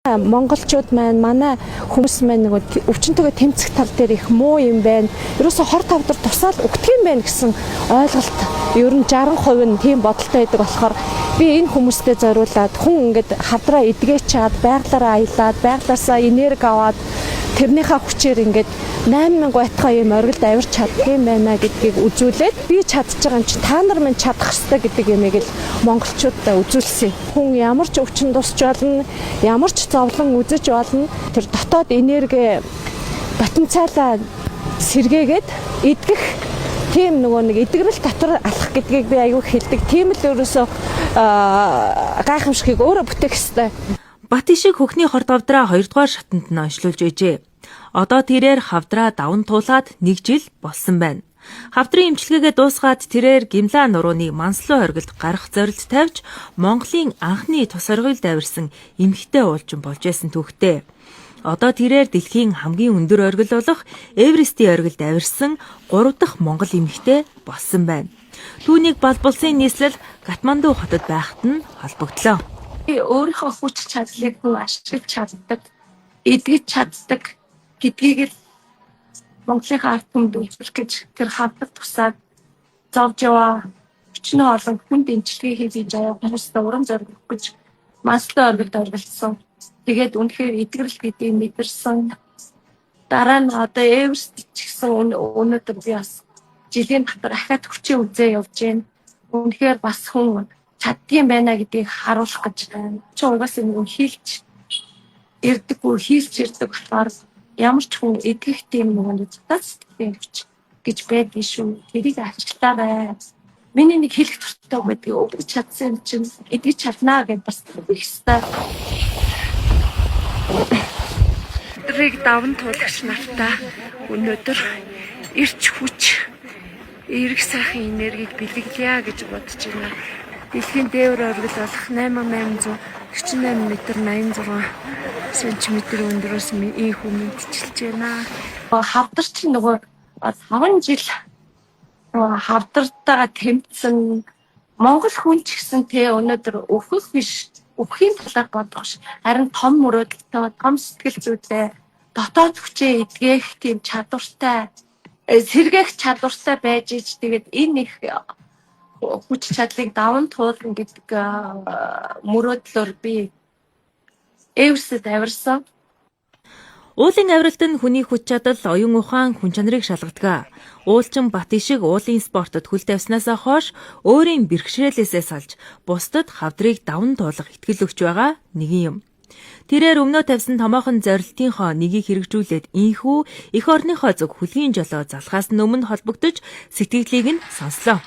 Монголчууд маань манай хүмүүс маань нэг өвчнөдөө тэмцэх тал дээр их муу юм байна. Ерөөсө хор тавдар тусаад өгдөг юм байна гэсэн ойлголт ер нь 60% нь тийм бодолтой байдаг болохоор би энэ хүмүүстэй зориулаад хүн ингээд хадраа эдгээч чаад байгалаараа аялаад байгалаасаа энерги аваад тэрнийхээ хүчээр ингээд 8000 байтугай юм оргилд авирч чаддаг юм байна гэдгийг үзүүлээд би чадчих байгаа юм чи та нар минь чадах ёстой гэдэг юмыг л монголчуудаа үзүүлсэн. Хүн ямар ч өвчин тусч болно, ямар ч зовлон үзэж болно. Тэр дотоод энерги потенциалаа сэргээгээд эдгэх тийм нэг эдгэрэл татвар алах гэдгийг би аюу хэлдэг. Тийм л ерөөсөө гайхамшигыг өөрөө бүтээх ёстой. Батишиг хөхний хорт хавдраа 2 дугаар шатанд нь онцлуулж байжээ. Одоо тэрээр хавдраа даван туулаад 1 жил болсон байна. Хавдрын эмчилгээгээ дуусгаад тэрээр Гимлаа нурууны Манслуу хоригдолд гарах зорилт тавьж Монголын анхны тус оргил давирсан эмэгтэй уулчин болж байсан түүхтэй. Одоо тэрээр дэлхийн хамгийн өндөр оргил болох Эверестийн оргилд давирсан 3 дахь монгол эмэгтэй болсон байна. Түүнийг Балбулсын нийслэл Катманду хотод байхад нь холбогдлоо. Өөрийнхөө хүч чадлыг ашиглаж чаддаг, эдгэж чаддаг гэдгийг л Монголын ард түмэнд үлдэх гэж тэр хавдар тусаад зовж яваа өчнөө олон хүнд эмчилгээ хийж байгаа хүмүүст урам зориг өгөх гэж Манслуу оргилд оролцсон. Тэгээд үнэхээр эдгэрэл гэдгийг мэдэрсэн. Дараа нь одоо Эверест ч гэсэн өнөөдөр би бас жилийн татвар ахаад хүчээ үзээ явж байна. Үнэхээр бас хүн чаддсан байна гэдгийг харуулах гэж байна. Чи угаасаа нэг хийлч ирдэггүй хийлч ирдэг болохоор ямар ч хүн эдгэх тийм нэг цацтай хүч гэж байдаг шүү. Тэрийг ашиглаарай. Миний нэг хэлэх туртай байдаг. Өгч чадсан чинь эдгэж чаднаа гэж бас хэлэх ёстой. Тэрийг даван туулагч нартаа өнөөдөр ирч хүч эрг сайхан энергийг бэлгэлье гэж бодож байна. Дэлхийн дээвэр оргил болох 8848 м 86 см өндөрөөс ийхүү мэдчилж байна. Хавдар чинь нөгөө 5 жил хавдартайгаа тэмцсэн Монгол хүн ч гэсэн тэ өнөөдөр өвхөх биш, өвхийн талаар бодох ш. Харин том мөрөөдөлтөй, том сэтгэл зүйтэй, дотоод хүчээ эдгэх тийм чадвартай, сэргээх чадвартай байж ич тэгээд энэ их хүч чадлыг даван туулна гэдэг мөрөөдлөөр би Эверестэд авирсан. Уулын авиралт нь хүний хүч чадал, оюун ухаан, хүн чанарыг шалгадаг. Уулчин Батишиг уулын спортод хөл тавьснасаа хойш өөрийн бэрхшээлээсээ салж бусдад хавдрыг даван туулах итгэл өгч байгаа нэгэн юм. Тэрээр өмнөө тавьсан томоохон зорилтынхоо нэгийг хэрэгжүүлээд ийхүү эх орныхоо зөв хүлгийн жолоо залхаас өмнө холбогдож сэтгэлийг нь сонслоо.